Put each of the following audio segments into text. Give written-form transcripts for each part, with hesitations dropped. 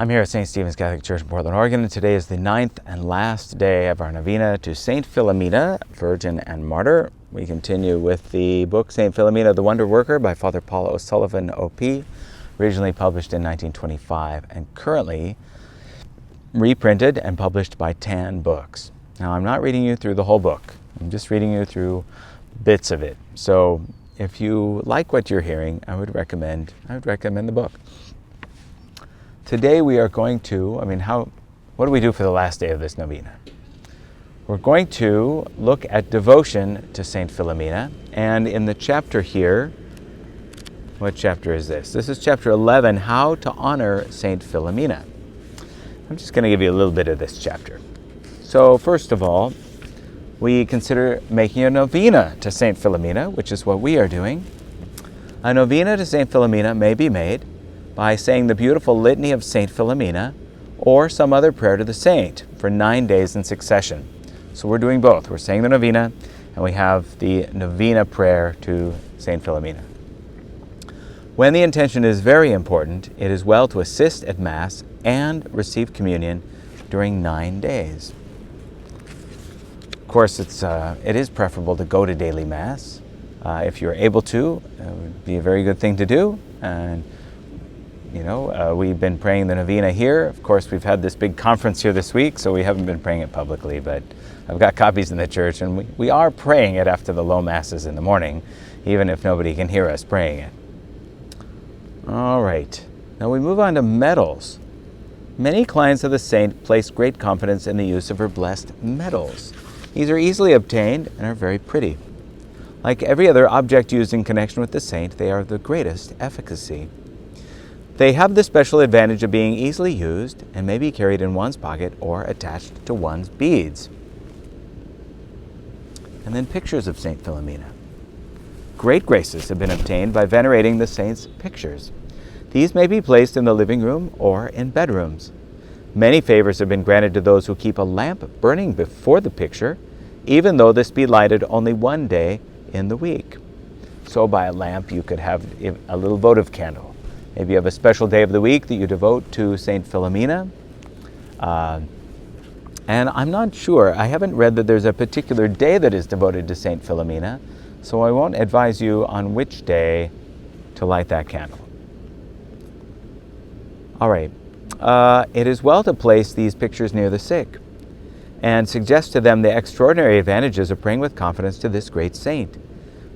I'm here at St. Stephen's Catholic Church in Portland, Oregon, and today is the 9th and last day of our novena to St. Philomena, Virgin and Martyr. We continue with the book St. Philomena the Wonder Worker by Father Paul O'Sullivan, O.P., originally published in 1925 and currently reprinted and published by Tan Books. Now, I'm not reading you through the whole book. I'm just reading you through bits of it. So if you like what you're hearing, I would recommend the book. Today we are going to, what do we do for the last day of this novena? We're going to look at devotion to St. Philomena, and in the chapter here, what chapter is this? This is chapter 11, How to Honor St. Philomena. I'm just going to give you a little bit of this chapter. So first of all, we consider making a novena to St. Philomena, which is what we are doing. A novena to St. Philomena may be made by saying the beautiful litany of St. Philomena or some other prayer to the saint for 9 days in succession. So we're doing both. We're saying the novena and we have the novena prayer to St. Philomena. When the intention is very important, it is well to assist at Mass and receive communion during 9 days. Of course, it is preferable to go to daily Mass. If you're able to, it would be a very good thing to do. And we've been praying the novena here. Of course, we've had this big conference here this week, so we haven't been praying it publicly, but I've got copies in the church, and we are praying it after the low masses in the morning, even if nobody can hear us praying it. All right, now we move on to medals. Many clients of the saint place great confidence in the use of her blessed medals. These are easily obtained and are very pretty. Like every other object used in connection with the saint, they are of the greatest efficacy. They have the special advantage of being easily used and may be carried in one's pocket or attached to one's beads. And then pictures of St. Philomena. Great graces have been obtained by venerating the saint's pictures. These may be placed in the living room or in bedrooms. Many favors have been granted to those who keep a lamp burning before the picture, even though this be lighted only one day in the week. So by a lamp, you could have a little votive candle. Maybe you have a special day of the week that you devote to St. Philomena. And I'm not sure. I haven't read that there's a particular day that is devoted to St. Philomena, so I won't advise you on which day to light that candle. All right. It is well to place these pictures near the sick and suggest to them the extraordinary advantages of praying with confidence to this great saint,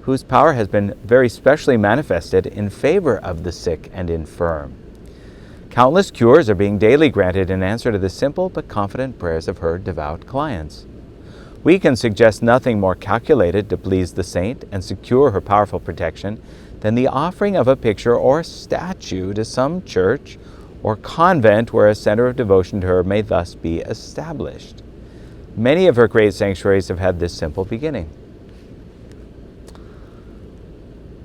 whose power has been very specially manifested in favor of the sick and infirm. Countless cures are being daily granted in answer to the simple but confident prayers of her devout clients. We can suggest nothing more calculated to please the saint and secure her powerful protection than the offering of a picture or statue to some church or convent where a center of devotion to her may thus be established. Many of her great sanctuaries have had this simple beginning.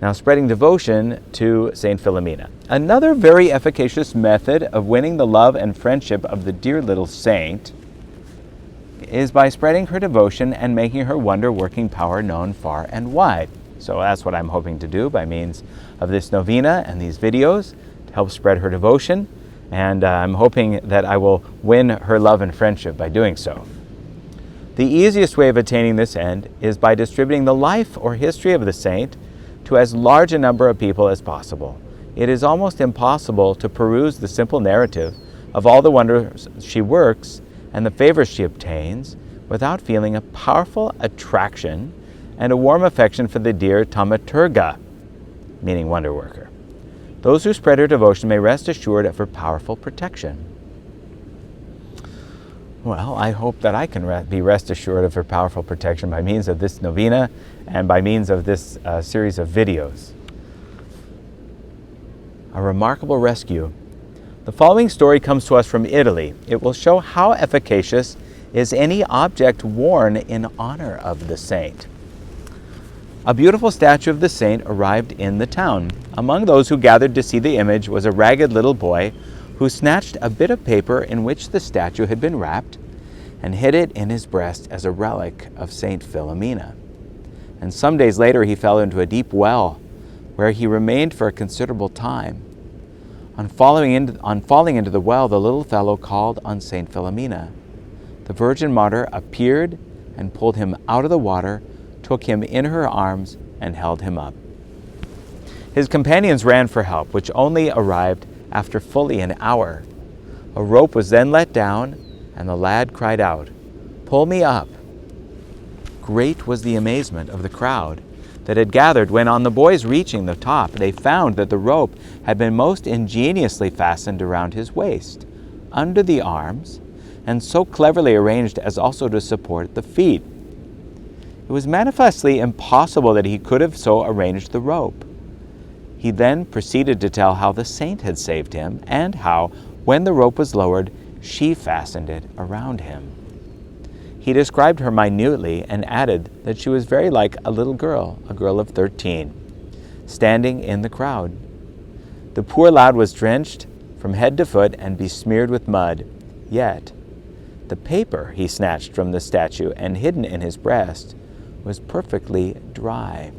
Now, spreading devotion to St. Philomena. Another very efficacious method of winning the love and friendship of the dear little saint is by spreading her devotion and making her wonder-working power known far and wide. So that's what I'm hoping to do by means of this novena and these videos, to help spread her devotion, and I'm hoping that I will win her love and friendship by doing so. The easiest way of attaining this end is by distributing the life or history of the saint to as large a number of people as possible. It is almost impossible to peruse the simple narrative of all the wonders she works and the favors she obtains without feeling a powerful attraction and a warm affection for the dear Thaumaturga, meaning wonder worker. Those who spread her devotion may rest assured of her powerful protection. Well, I hope that I can be rest assured of her powerful protection by means of this novena and by means of this series of videos. A remarkable rescue. The following story comes to us from Italy. It will show how efficacious is any object worn in honor of the saint. A beautiful statue of the saint arrived in the town. Among those who gathered to see the image was a ragged little boy who snatched a bit of paper in which the statue had been wrapped and hid it in his breast as a relic of St. Philomena. And some days later he fell into a deep well, where he remained for a considerable time. On falling into the well, the little fellow called on St. Philomena. The Virgin Mother appeared and pulled him out of the water, took him in her arms, and held him up. His companions ran for help, which only arrived after fully an hour. A rope was then let down, and the lad cried out, "Pull me up!" Great was the amazement of the crowd that had gathered when, on the boy's reaching the top, they found that the rope had been most ingeniously fastened around his waist, under the arms, and so cleverly arranged as also to support the feet. It was manifestly impossible that he could have so arranged the rope. He then proceeded to tell how the saint had saved him, and how, when the rope was lowered, she fastened it around him. He described her minutely and added that she was very like a little girl, a girl of 13, standing in the crowd. The poor lad was drenched from head to foot and besmeared with mud, yet the paper he snatched from the statue and hidden in his breast was perfectly dry.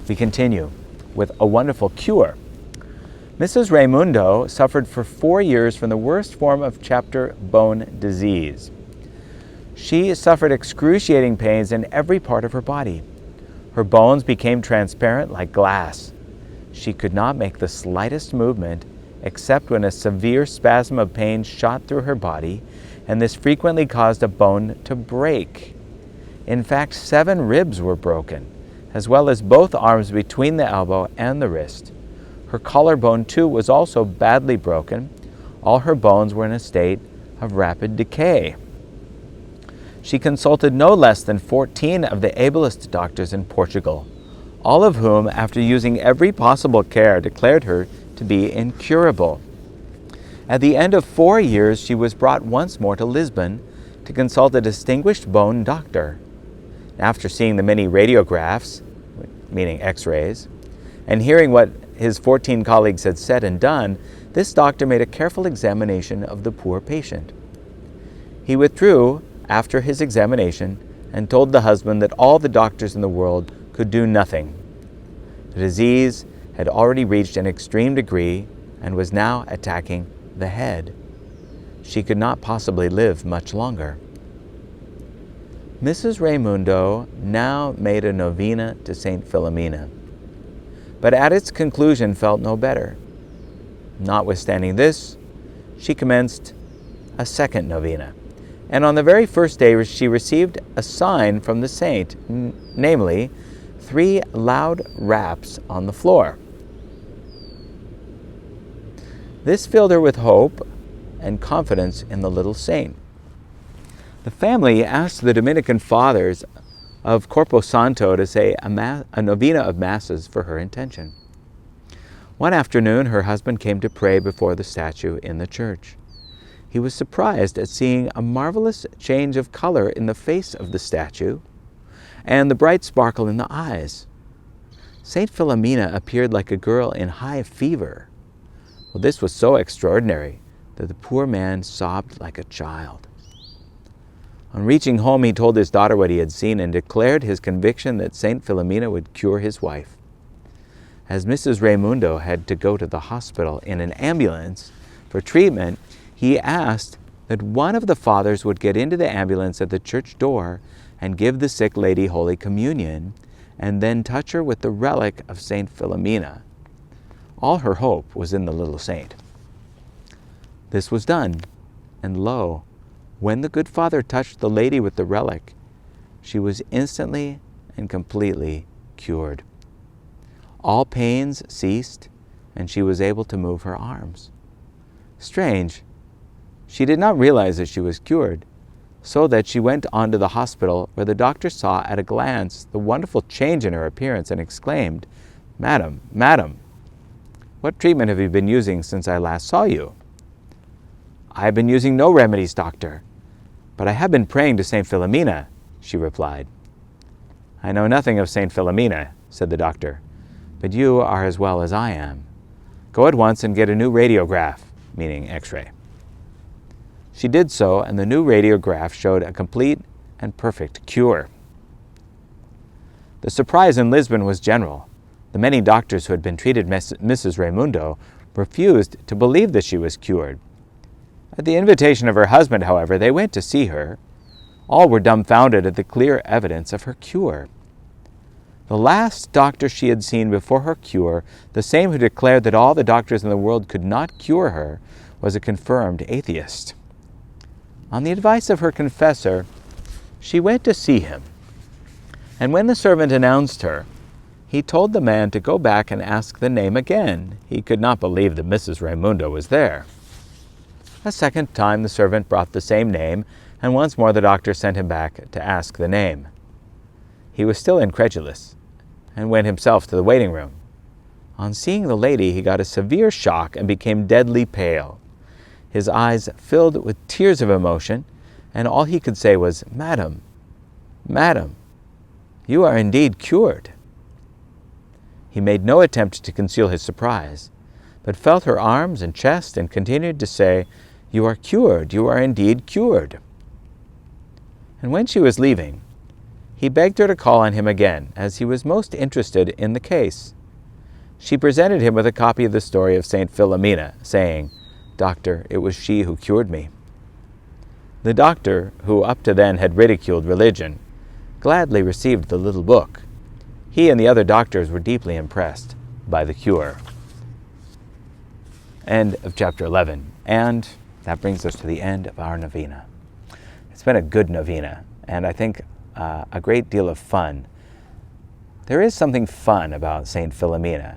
We continue with a wonderful cure. Mrs. Raimundo suffered for 4 years from the worst form of chapter bone disease. She suffered excruciating pains in every part of her body. Her bones became transparent like glass. She could not make the slightest movement, except when a severe spasm of pain shot through her body, and this frequently caused a bone to break. In fact, 7 ribs were broken, as well as both arms between the elbow and the wrist. Her collarbone, too, was also badly broken. All her bones were in a state of rapid decay. She consulted no less than 14 of the ablest doctors in Portugal, all of whom, after using every possible care, declared her to be incurable. At the end of 4 years, she was brought once more to Lisbon to consult a distinguished bone doctor. After seeing the many radiographs, meaning x-rays, and hearing what his 14 colleagues had said and done, this doctor made a careful examination of the poor patient. He withdrew after his examination and told the husband that all the doctors in the world could do nothing. The disease had already reached an extreme degree and was now attacking the head. She could not possibly live much longer. Mrs. Raimundo now made a novena to St. Philomena, but at its conclusion felt no better. Notwithstanding this, she commenced a second novena, and on the very first day she received a sign from the saint, namely 3 loud raps on the floor. This filled her with hope and confidence in the little saint. The family asked the Dominican fathers of Corpo Santo to say a novena of masses for her intention. One afternoon, her husband came to pray before the statue in the church. He was surprised at seeing a marvelous change of color in the face of the statue and the bright sparkle in the eyes. St. Philomena appeared like a girl in high fever. Well, this was so extraordinary that the poor man sobbed like a child. On reaching home, he told his daughter what he had seen and declared his conviction that St. Philomena would cure his wife. As Mrs. Raimundo had to go to the hospital in an ambulance for treatment, he asked that one of the fathers would get into the ambulance at the church door and give the sick lady Holy Communion, and then touch her with the relic of St. Philomena. All her hope was in the little saint. This was done, and lo, when the good father touched the lady with the relic, she was instantly and completely cured. All pains ceased, and she was able to move her arms. Strange, she did not realize that she was cured, so that she went on to the hospital, where the doctor saw at a glance the wonderful change in her appearance and exclaimed, "Madam, madam, what treatment have you been using since I last saw you?" "I have been using no remedies, doctor, but I have been praying to St. Philomena," she replied. "I know nothing of St. Philomena," said the doctor, "but you are as well as I am. Go at once and get a new radiograph," meaning x-ray. She did so, and the new radiograph showed a complete and perfect cure. The surprise in Lisbon was general. The many doctors who had been treated Mrs. Raimundo refused to believe that she was cured. At the invitation of her husband, however, they went to see her. All were dumbfounded at the clear evidence of her cure. The last doctor she had seen before her cure, the same who declared that all the doctors in the world could not cure her, was a confirmed atheist. On the advice of her confessor, she went to see him. And when the servant announced her, he told the man to go back and ask the name again. He could not believe that Mrs. Raimundo was there. A second time the servant brought the same name, and once more the doctor sent him back to ask the name. He was still incredulous, and went himself to the waiting room. On seeing the lady, he got a severe shock and became deadly pale. His eyes filled with tears of emotion, and all he could say was, "Madam, Madam, you are indeed cured." He made no attempt to conceal his surprise, but felt her arms and chest and continued to say, "You are cured, you are indeed cured." And when she was leaving, he begged her to call on him again, as he was most interested in the case. She presented him with a copy of the story of St. Philomena, saying, "Doctor, it was she who cured me." The doctor, who up to then had ridiculed religion, gladly received the little book. He and the other doctors were deeply impressed by the cure. End of chapter 11. And that brings us to the end of our novena. It's been a good novena, and I think a great deal of fun. There is something fun about St. Philomena,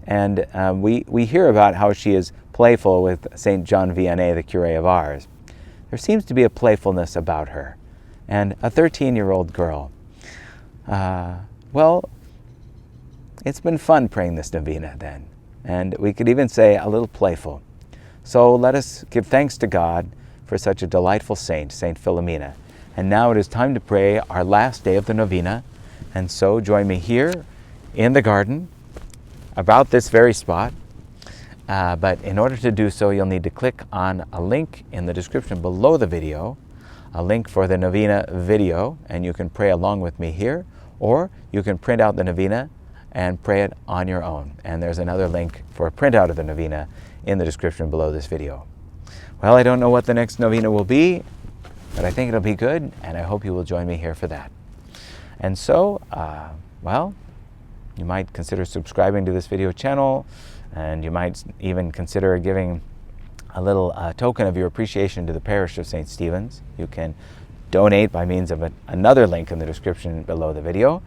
and we hear about how she is playful with St. John Vianney, the curé of Ars. There seems to be a playfulness about her, and a 13-year-old girl. Well, it's been fun praying this novena then, and we could even say a little playful. So let us give thanks to God for such a delightful saint, St. Philomena. And now it is time to pray our last day of the novena. And so join me here in the garden, about this very spot. But in order to do so, you'll need to click on a link in the description below the video, a link for the novena video, and you can pray along with me here, or you can print out the novena and pray it on your own. And there's another link for a printout of the novena in the description below this video. Well, I don't know what the next novena will be, but I think it'll be good, and I hope you will join me here for that. And so, well, you might consider subscribing to this video channel, and you might even consider giving a little token of your appreciation to the parish of St. Stephen's. You can donate by means of another link in the description below the video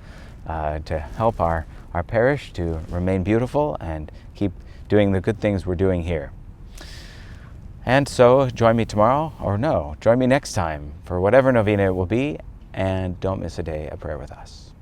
to help our parish to remain beautiful and keep doing the good things we're doing here. And so join me tomorrow, or no, join me next time for whatever novena it will be, and don't miss a day of prayer with us.